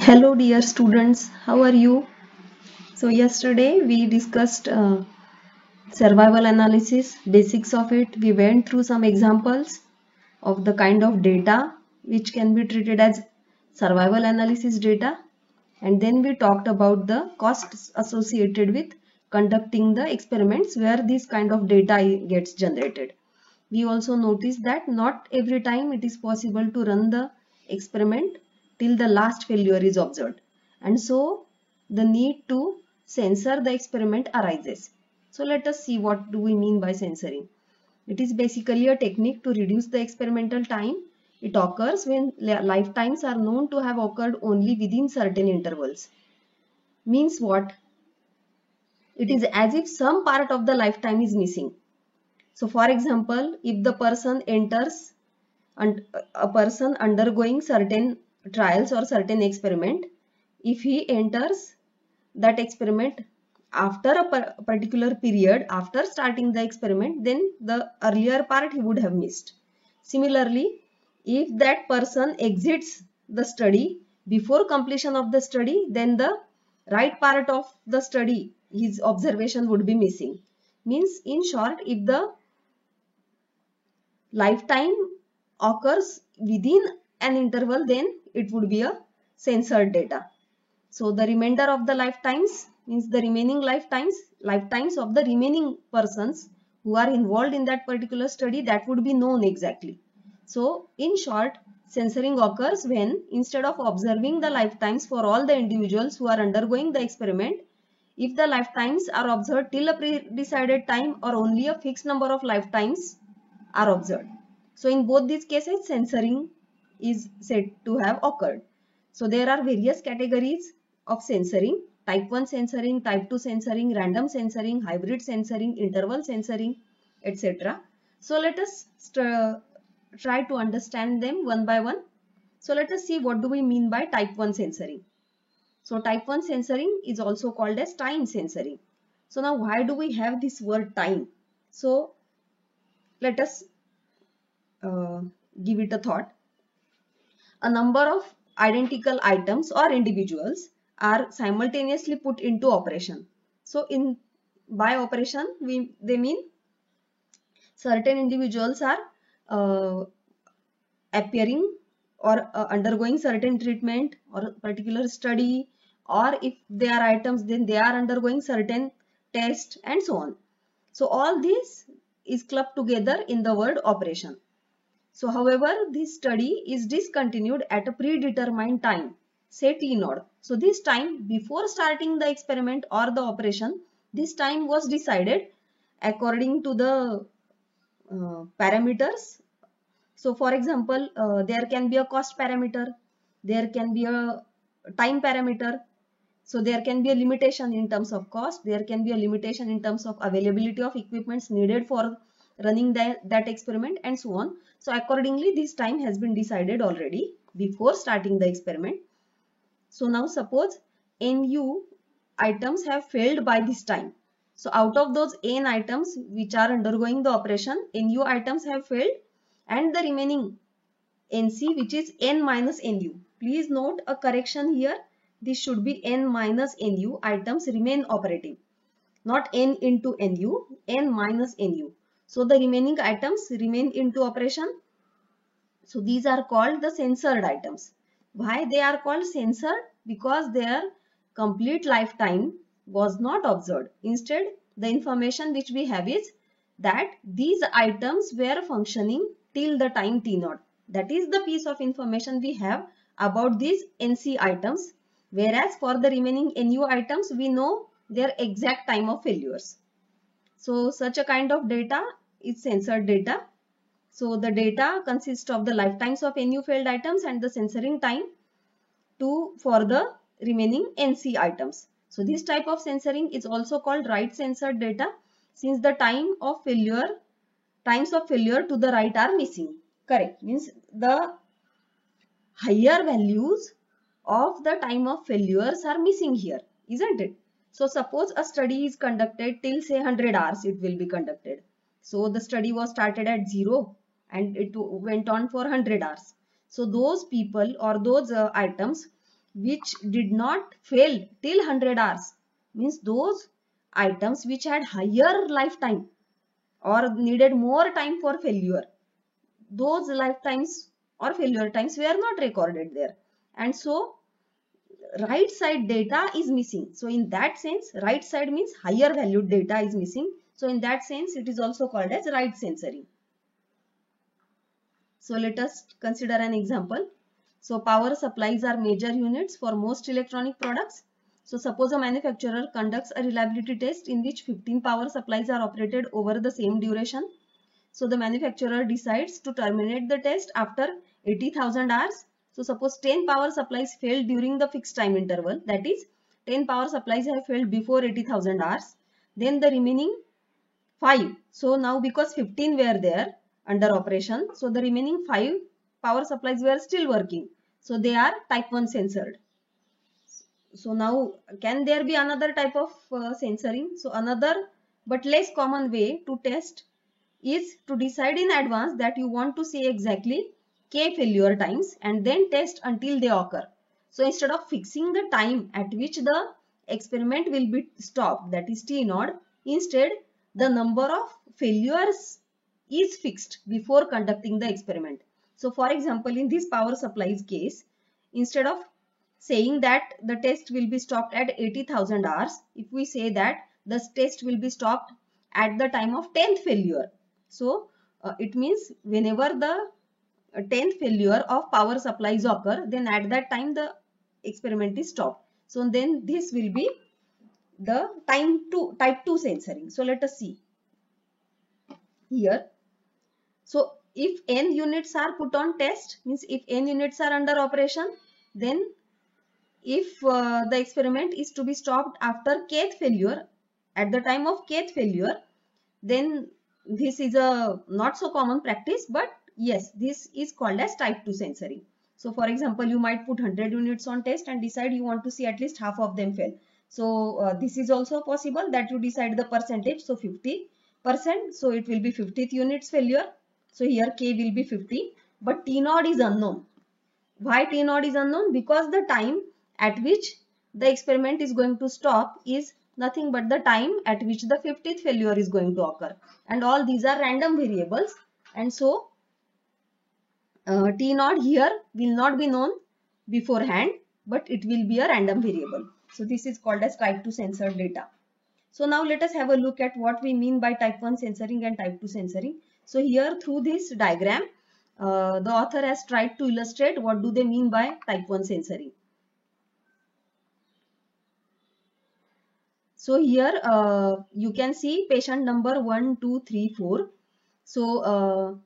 Hello dear students, how are you? So yesterday we discussed survival analysis, basics of it. We went through some examples of the kind of data which can be treated as survival analysis data, and then we talked about the costs associated with conducting the experiments where this kind of data gets generated. We also noticed that not every time it is possible to run the experiment till the last failure is observed, and so the need to censor the experiment arises. So let us see what do we mean by censoring. It is basically a technique to reduce the experimental time. It occurs when lifetimes are known to have occurred only within certain intervals. Means what? It is as if some part of the lifetime is missing. So for example, if the person enters and a person undergoing certain trials or certain experiment, if he enters that experiment after a particular period after starting the experiment, then the earlier part he would have missed. Similarly, if that person exits the study before completion of the study, then the right part of the study, his observation would be missing. Means in short, if the lifetime occurs within an interval, then it would be a censored data. So the remainder of the lifetimes means the remaining lifetimes of the remaining persons who are involved in that particular study, that would be known exactly. So in short, censoring occurs when instead of observing the lifetimes for all the individuals who are undergoing the experiment, if the lifetimes are observed till a pre-decided time or only a fixed number of lifetimes are observed. So in both these cases, censoring is said to have occurred. So there are various categories of censoring: type 1 censoring, type 2 censoring, random censoring, hybrid censoring, interval censoring, etc. So let us try to understand them one by one. So let us see what do we mean by type 1 censoring. So type 1 censoring is also called as time censoring. So now why do we have this word time? So let us uh, give it a thought. A number of identical items or individuals are simultaneously put into operation. So in by operation they mean certain individuals are appearing or undergoing certain treatment or particular study, or if they are items then they are undergoing certain test and so on. So all this is clubbed together in the word operation. So however, this study is discontinued at a predetermined time, say T naught. So this time before starting the experiment or the operation, this time was decided according to the parameters. So for example, there can be a cost parameter, there can be a time parameter. So there can be a limitation in terms of cost, there can be a limitation in terms of availability of equipments needed for running that experiment and so on. So accordingly, this time has been decided already before starting the experiment. So now suppose NU items have failed by this time. So out of those N items which are undergoing the operation, NU items have failed, and the remaining NC, which is N minus NU. Please note a correction here. This should be N minus NU items remain operative, not N into NU, N minus NU. So the remaining items remain into operation. So these are called the censored items. Why they are called censored? Because their complete lifetime was not observed. Instead, the information which we have is that these items were functioning till the time T naught. That is the piece of information we have about these NC items. Whereas for the remaining NU items, we know their exact time of failures. So such a kind of data is censored data. So the data consists of the lifetimes of NU failed items and the censoring time for the remaining NC items. So this type of censoring is also called right censored data, since the times of failure to the right are missing. Correct. Means the higher values of the time of failures are missing here, isn't it? So suppose a study is conducted till say 100 hours it will be conducted. So the study was started at 0 and it went on for 100 hours. So those people or those items which did not fail till 100 hours, means those items which had higher lifetime or needed more time for failure, those lifetimes or failure times were not recorded there, and so right side data is missing. So in that sense, right side means higher valued data is missing. So in that sense, it is also called as right censoring. So let us consider an example. So power supplies are major units for most electronic products. So suppose a manufacturer conducts a reliability test in which 15 power supplies are operated over the same duration. So the manufacturer decides to terminate the test after 80,000 hours. So suppose 10 power supplies failed during the fixed time interval, that is 10 power supplies have failed before 80,000 hours. Then the remaining 5. So now because 15 were there under operation, so the remaining 5 power supplies were still working. So they are type 1 censored. So now can there be another type of censoring? So another but less common way to test is to decide in advance that you want to see exactly k failure times and then test until they occur. So instead of fixing the time at which the experiment will be stopped, that is T naught, instead the number of failures is fixed before conducting the experiment. So for example, in this power supplies case, instead of saying that the test will be stopped at 80,000 hours, if we say that the test will be stopped at the time of 10th failure. So it means whenever the 10th failure of power supplies occur, then at that time the experiment is stopped. So then this will be the type 2 censoring. So let us see here. So if n units are put on test, means if n units are under operation, then if the experiment is to be stopped after kth failure, at the time of kth failure, then this is a not so common practice, but yes, this is called as type 2 censoring. So for example, you might put 100 units on test and decide you want to see at least half of them fail. So this is also possible that you decide the percentage. So 50%, so it will be 50th units failure. So here k will be 50, but T naught is unknown. Why T naught is unknown? Because the time at which the experiment is going to stop is nothing but the time at which the 50th failure is going to occur, and all these are random variables, and so T naught here will not be known beforehand, but it will be a random variable. So this is called as type 2 censored data. So now let us have a look at what we mean by type 1 censoring and type 2 censoring. So here through this diagram, the author has tried to illustrate what do they mean by type 1 censoring. So here you can see patient number 1, 2, 3, 4. So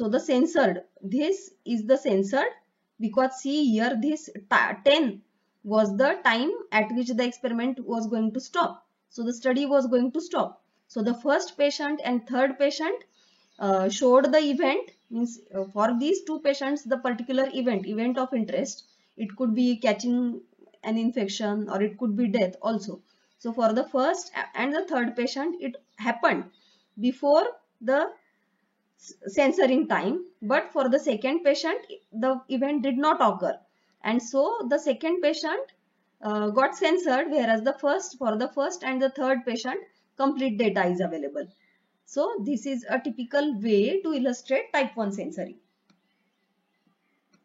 the censored, this is the censored, because see here this 10 was the time at which the experiment was going to stop. So the study was going to stop. So the first patient and third patient showed the event, means for these two patients the particular event of interest, it could be catching an infection or it could be death also. So for the first and the third patient it happened before the censoring time, but for the second patient the event did not occur, and so the second patient got censored, whereas for the first and the third patient complete data is available. So this is a typical way to illustrate type 1 censoring.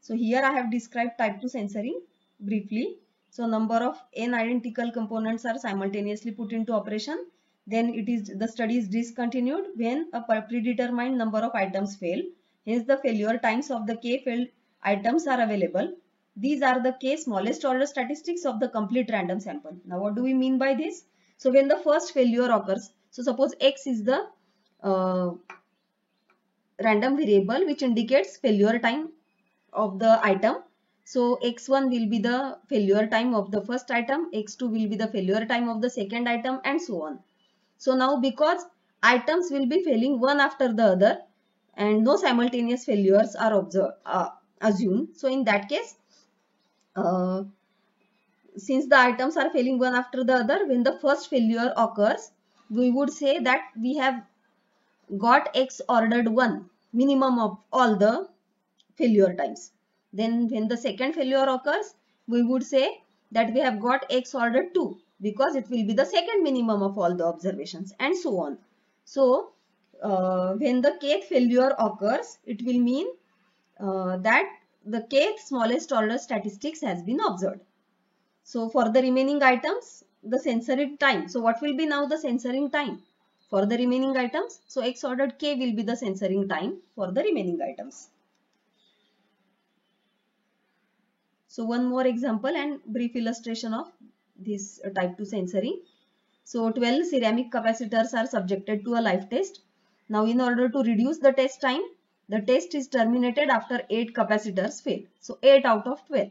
So here I have described type 2 censoring briefly. So number of n identical components are simultaneously put into operation. Then the study is discontinued when a predetermined number of items fail. Hence the failure times of the k failed items are available. These are the k smallest order statistics of the complete random sample. Now what do we mean by this? So when the first failure occurs, so suppose x is the random variable which indicates failure time of the item. So x1 will be the failure time of the first item, x2 will be the failure time of the second item, and so on. So now because items will be failing one after the other and no simultaneous failures are assumed. So in that case, since the items are failing one after the other, when the first failure occurs, we would say that we have got x ordered 1 minimum of all the failure times. Then when the second failure occurs, we would say that we have got x ordered 2 because it will be the second minimum of all the observations, and so on. So when the kth failure occurs, it will mean that the kth smallest order statistics has been observed. So for the remaining items, the censoring time. So what will be now the censoring time for the remaining items? So x ordered k will be the censoring time for the remaining items. So one more example and brief illustration of this type 2 censoring. So 12 ceramic capacitors are subjected to a live test. Now in order to reduce the test time, the test is terminated after 8 capacitors fail. So 8 out of 12.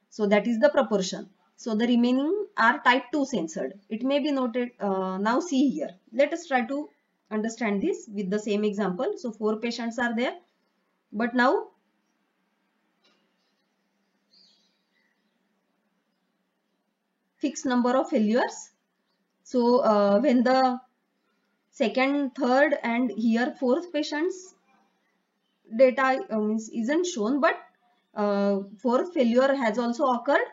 So that is the proportion. So the remaining are type 2 censored. It may be noted, now see here. Let us try to understand this with the same example. So 4 patients are there. But now fixed number of failures. So when the second, third and here fourth patient's data isn't shown, but fourth failure has also occurred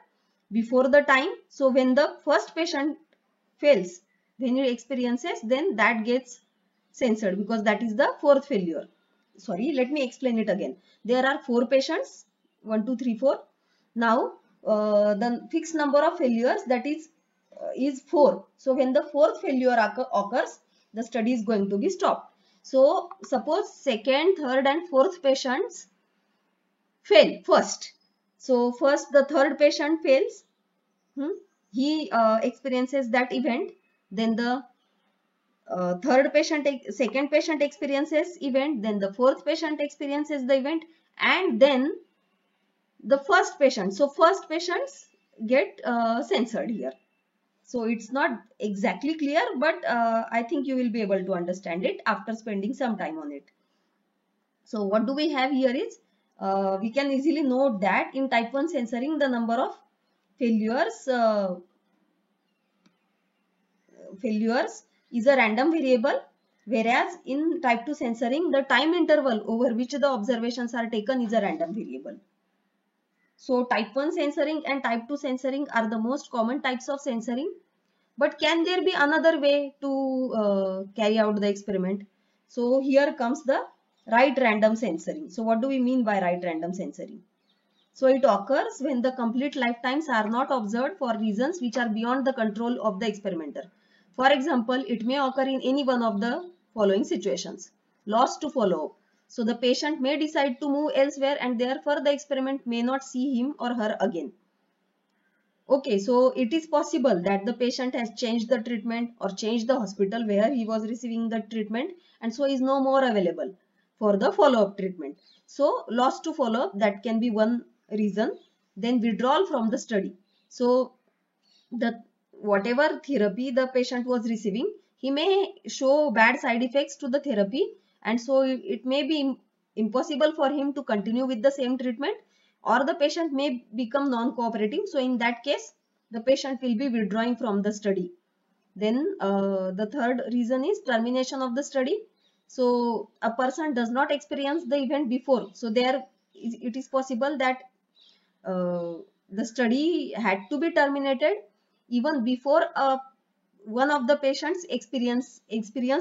before the time. So when the first patient fails, when it experiences, then that gets censored because that is the fourth failure. Sorry, let me explain it again. There are 4 patients, 1, 2, 3, 4. Now the fixed number of failures, that is 4. So when the fourth failure occurs, the study is going to be stopped. So suppose second, third and fourth patients fail first. So first the third patient fails. He experiences that event. Then the second patient experiences event. Then the fourth patient experiences the event, and then the first patient. So first patients get censored here. So it's not exactly clear, but I think you will be able to understand it after spending some time on it. So what do we have here is, we can easily note that in type 1 censoring, the number of failures is a random variable, whereas in type 2 censoring, the time interval over which the observations are taken is a random variable. So type 1 censoring and type 2 censoring are the most common types of censoring. But can there be another way to carry out the experiment? So here comes the right random censoring. So what do we mean by right random censoring? So it occurs when the complete lifetimes are not observed for reasons which are beyond the control of the experimenter. For example, it may occur in any one of the following situations. Loss to follow-up. So the patient may decide to move elsewhere and therefore the experiment may not see him or her again. Okay, so it is possible that the patient has changed the treatment or changed the hospital where he was receiving the treatment, and so is no more available for the follow-up treatment. So loss to follow-up, that can be one reason. Then withdrawal from the study. So the whatever therapy the patient was receiving, he may show bad side effects to the therapy, and so it may be impossible for him to continue with the same treatment, or the patient may become non-cooperative. So in that case, the patient will be withdrawing from the study. Then the third reason is termination of the study. So a person does not experience the event before, so it is possible that the study had to be terminated even before one of the patients experience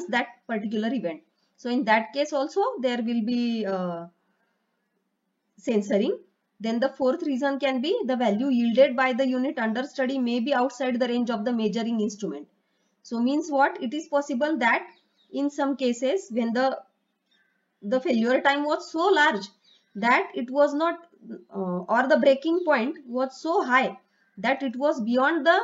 that particular event. So in that case also there will be censoring. Then the fourth reason can be the value yielded by the unit under study may be outside the range of the measuring instrument. So means what? It is possible that in some cases when the failure time was so large that it was not or the breaking point was so high that it was beyond the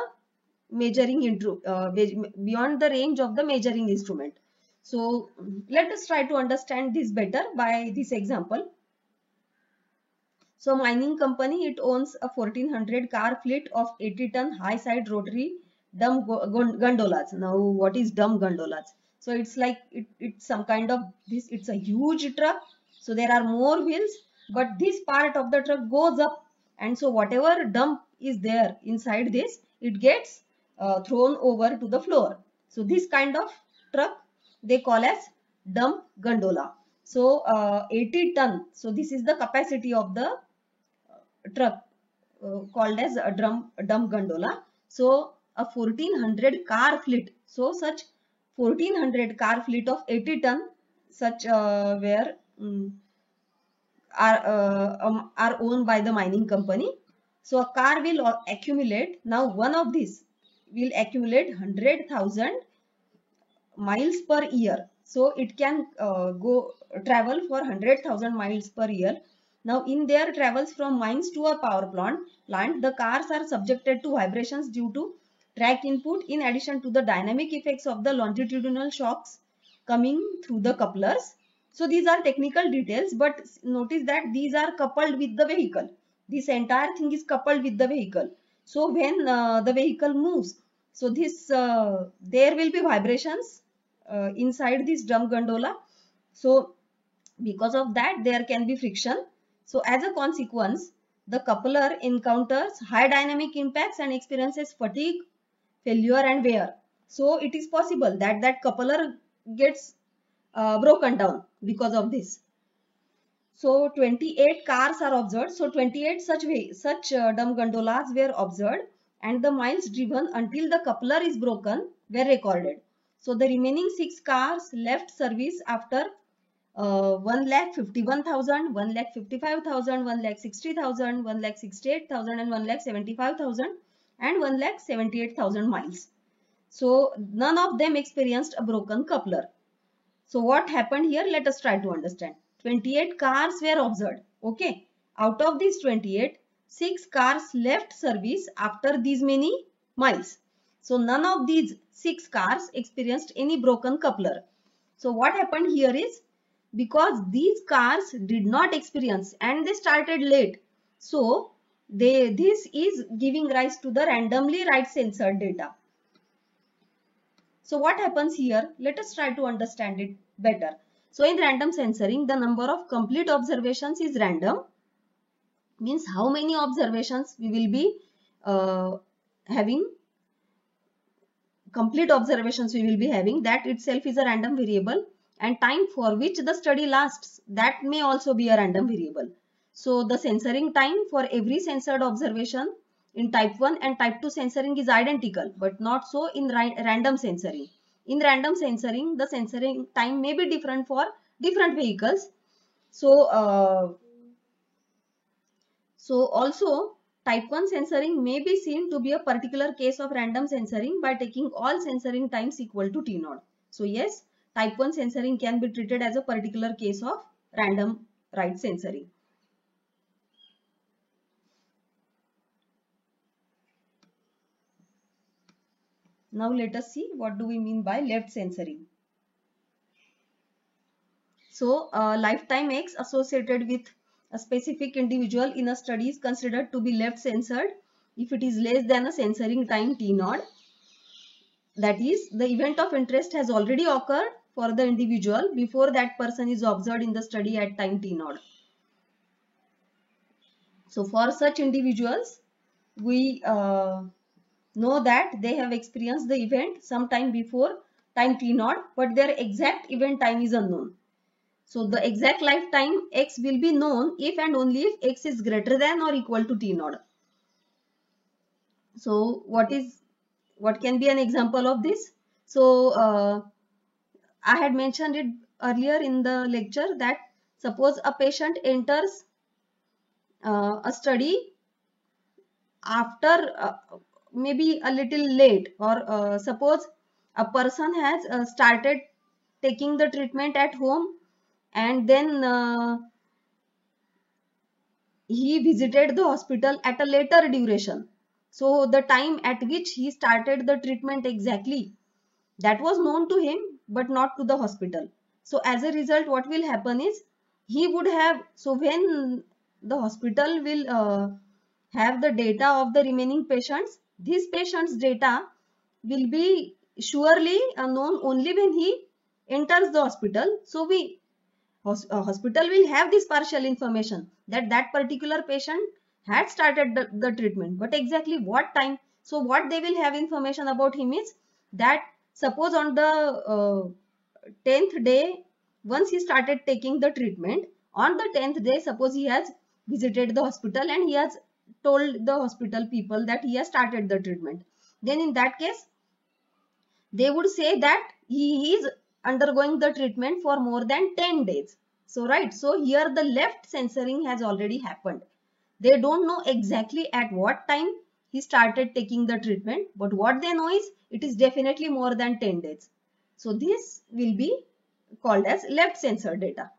beyond the range of the measuring instrument. So let us try to understand this better by this example. So mining company, it owns a 1400 car fleet of 80-ton high side rotary dumb gondolas. Now what is dumb gondolas? So it's like it's some kind of this, it's a huge truck. So there are more wheels, but this part of the truck goes up, and so whatever dump is there inside this, it gets thrown over to the floor. So this kind of truck they call as dump gondola. So 80 ton. So this is the capacity of the truck called as a dump gondola. So a 1400 car fleet. So such 1400 car fleet of 80 ton such were are owned by the mining company. So a car will accumulate. Now one of these will accumulate 100,000 miles per year. So it can go travel for 100,000 miles per year. Now in their travels from mines to a power plant, the cars are subjected to vibrations due to track input in addition to the dynamic effects of the longitudinal shocks coming through the couplers. So these are technical details, but notice that these are coupled with the vehicle. This entire thing is coupled with the vehicle. So when the vehicle moves, so this there will be vibrations inside this dump gondola. So because of that there can be friction. So as a consequence, the coupler encounters high dynamic impacts and experiences fatigue, failure and wear. So it is possible that that coupler gets broken down because of this. So 28 cars are observed. So 28 such dump gondolas were observed, and the miles driven until the coupler is broken were recorded. So the remaining 6 cars left service after 1,51,000, 1,55,000, 1,60,000, 1,68,000 and 1,75,000 and 1,78,000 miles. So none of them experienced a broken coupler. So what happened here? Let us try to understand. 28 cars were observed. Okay. Out of these 28, 6 cars left service after these many miles. So none of these 6 cars experienced any broken coupler. So what happened here is, because these cars did not experience and they started late. So this is giving rise to the randomly right censored data. So what happens here? Let us try to understand it better. So in random censoring, the number of complete observations is random. Means how many observations we will be having. Complete observations we will be having, that itself is a random variable, and time for which the study lasts, that may also be a random variable. So the censoring time for every censored observation in type 1 and type 2 censoring is identical, but not so in random censoring. In random censoring, the censoring time may be different for different vehicles. So also type 1 censoring may be seen to be a particular case of random censoring by taking all censoring times equal to T0. So yes, type 1 censoring can be treated as a particular case of random right censoring. Now let us see what do we mean by left censoring. So lifetime X associated with a specific individual in a study is considered to be left censored if it is less than a censoring time T0. That is, the event of interest has already occurred for the individual before that person is observed in the study at time T0. So for such individuals, we know that they have experienced the event sometime before time T0, but their exact event time is unknown. So the exact lifetime X will be known if and only if X is greater than or equal to T0. So what can be an example of this? So I had mentioned it earlier in the lecture that suppose a patient enters a study after maybe a little late, or suppose a person has started taking the treatment at home and then he visited the hospital at a later duration. So the time at which he started the treatment exactly, that was known to him but not to the hospital. So as a result, what will happen is he would have, so when the hospital will have the data of the remaining patients, these patients data will be surely known only when he enters the hospital. So hospital will have this partial information that that particular patient had started the treatment, but exactly what time. So what they will have information about him is that suppose on the 10th day, once he started taking the treatment, on the 10th day, suppose he has visited the hospital and he has told the hospital people that he has started the treatment. Then in that case, they would say that he is undergoing the treatment for more than 10 days. So right, so here the left censoring has already happened. They don't know exactly at what time he started taking the treatment, but what they know is it is definitely more than 10 days. So this will be called as left censored data.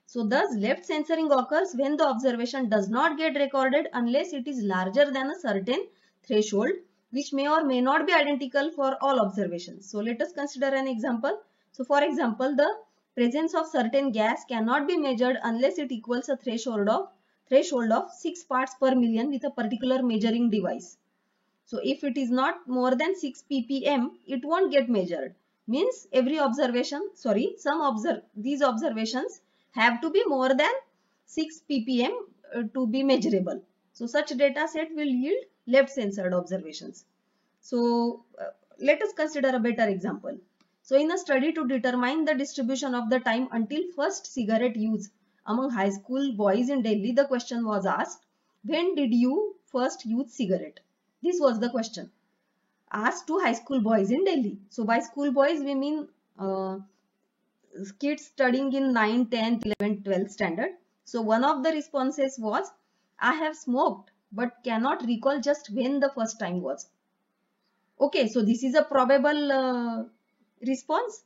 So thus left censoring occurs when the observation does not get recorded unless it is larger than a certain threshold, which may or may not be identical for all observations. So let us consider an example. So for example, the presence of certain gas cannot be measured unless it equals a threshold of 6 parts per million with a particular measuring device. So if it is not more than 6 ppm, it won't get measured. Means every observation, these observations have to be more than 6 ppm to be measurable. So such data set will yield left censored observations. So let us consider a better example. So in a study to determine the distribution of the time until first cigarette use among high school boys in Delhi, the question was asked, when did you first use cigarette? This was the question asked to high school boys in Delhi. So by school boys we mean kids studying in 9, 10th, 11th, 12th standard. So one of the responses was, I have smoked but cannot recall just when the first time was. Okay, so this is a probable response.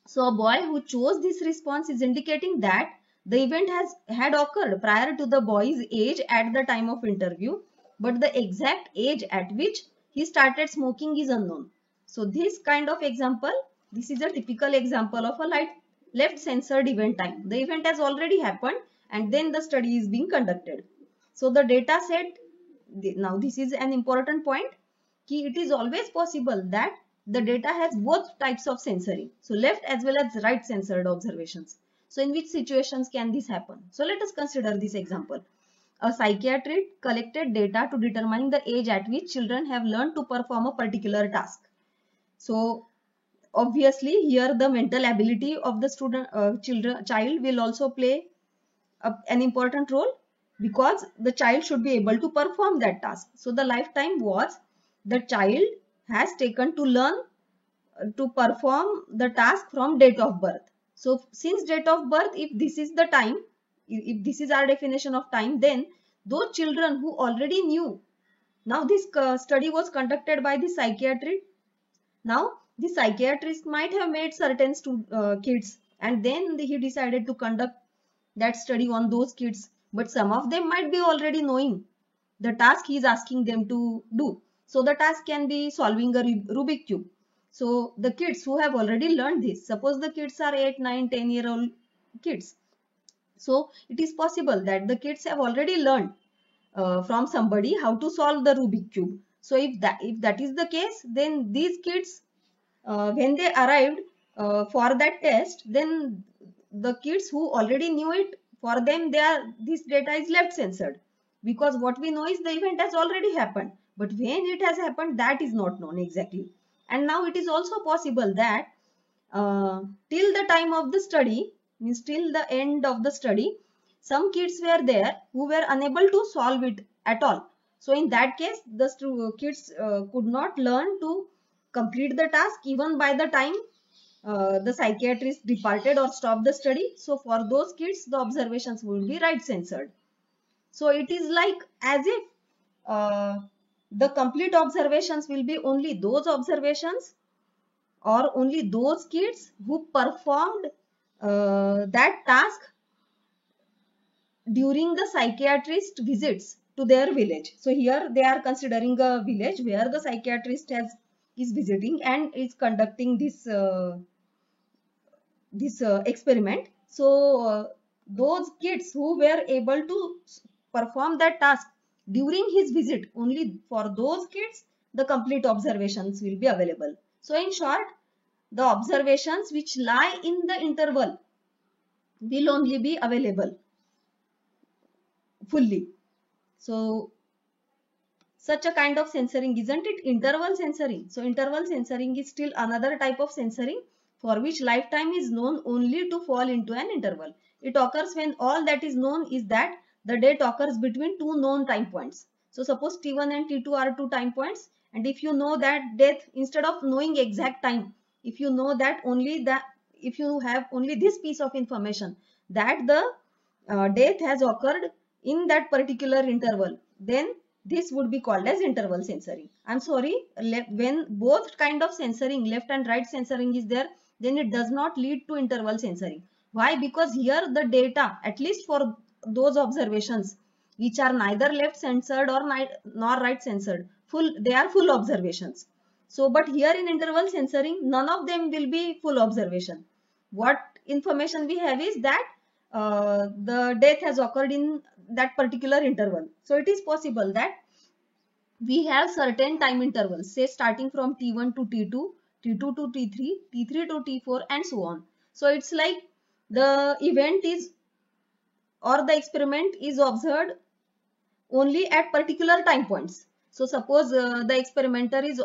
So a boy who chose this response is indicating that the event had occurred prior to the boy's age at the time of interview, but the exact age at which he started smoking is unknown. So this kind of example, this is a typical example of a left censored event time. The event has already happened and then the study is being conducted. So the data set, now this is an important point, it is always possible that the data has both types of censoring. So left as well as right censored observations. So in which situations can this happen? So let us consider this example. A psychiatrist collected data to determine the age at which children have learned to perform a particular task. So obviously here the mental ability of the child will also play an important role, because the child should be able to perform that task. So the lifetime was the child has taken to learn to perform the task from date of birth. So since date of birth, if this is the time, if this is our definition of time, then those children who already knew, now this study was conducted by the psychiatrist. Now the psychiatrist might have made certain kids and then he decided to conduct that study on those kids, but some of them might be already knowing the task he is asking them to do. So the task can be solving a Rubik cube. So the kids who have already learned this, suppose the kids are 8, 9, 10-year-old kids. So it is possible that the kids have already learned from somebody how to solve the Rubik cube. So if that is the case, then these kids, when they arrived for that test, then the kids who already knew it, for them this data is left censored, because what we know is the event has already happened, but when it has happened, that is not known exactly. And now it is also possible that till the time of the study, means till the end of the study, some kids were there who were unable to solve it at all. So in that case, the kids could not learn to complete the task even by the time the psychiatrist departed or stopped the study. So for those kids, the observations will be right censored. So it is like as if the complete observations will be only those observations or only those kids who performed that task during the psychiatrist visits to their village. So here they are considering a village where the psychiatrist is visiting and is conducting this experiment. So those kids who were able to perform that task during his visit, only for those kids the complete observations will be available. So in short, the observations which lie in the interval will only be available fully. So such a kind of censoring, isn't it? Interval censoring. So interval censoring is still another type of censoring for which lifetime is known only to fall into an interval. It occurs when all that is known is that the date occurs between two known time points. So suppose T1 and T2 are two time points, and if you know that death, instead of knowing exact time, if you know that only that, if you have only this piece of information that the death has occurred in that particular interval, then this would be called as interval censoring. I'm sorry, when both kind of censoring, left and right censoring is there, then it does not lead to interval censoring. Why? Because here the data, at least for those observations which are neither left censored or nor right censored, they are full observations. So, but here in interval censoring, none of them will be full observation. What information we have is that the death has occurred in that particular interval. So it is possible that we have certain time intervals, say starting from T1 to T2, T2 to T3, T3 to T4, and so on. So it's like the event is, or the experiment is observed only at particular time points. So suppose the experimenter is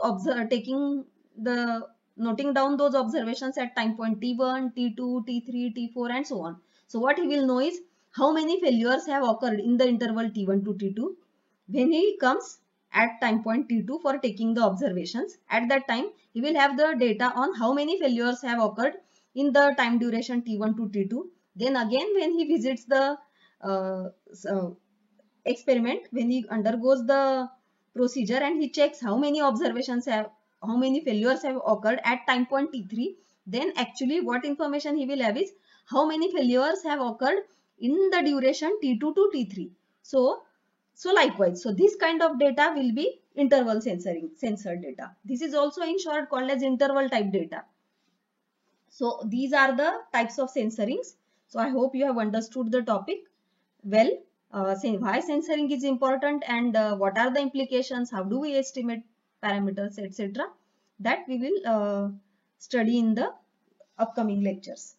noting down those observations at time point T1, T2, T3, T4, and so on. So what he will know is how many failures have occurred in the interval T1 to T2. When he comes at time point T2 for taking the observations, at that time he will have the data on how many failures have occurred in the time duration T1 to T2. Then again when he visits the experiment, when he undergoes the procedure and he checks how many failures have occurred at time point T3, then actually what information he will have is how many failures have occurred in the duration T2 to T3. So likewise, so this kind of data will be interval censored data. This is also in short called as interval type data. So these are the types of censorings. So I hope you have understood the topic well. Why censoring is important, and what are the implications, how do we estimate parameters, etc. That we will study in the upcoming lectures.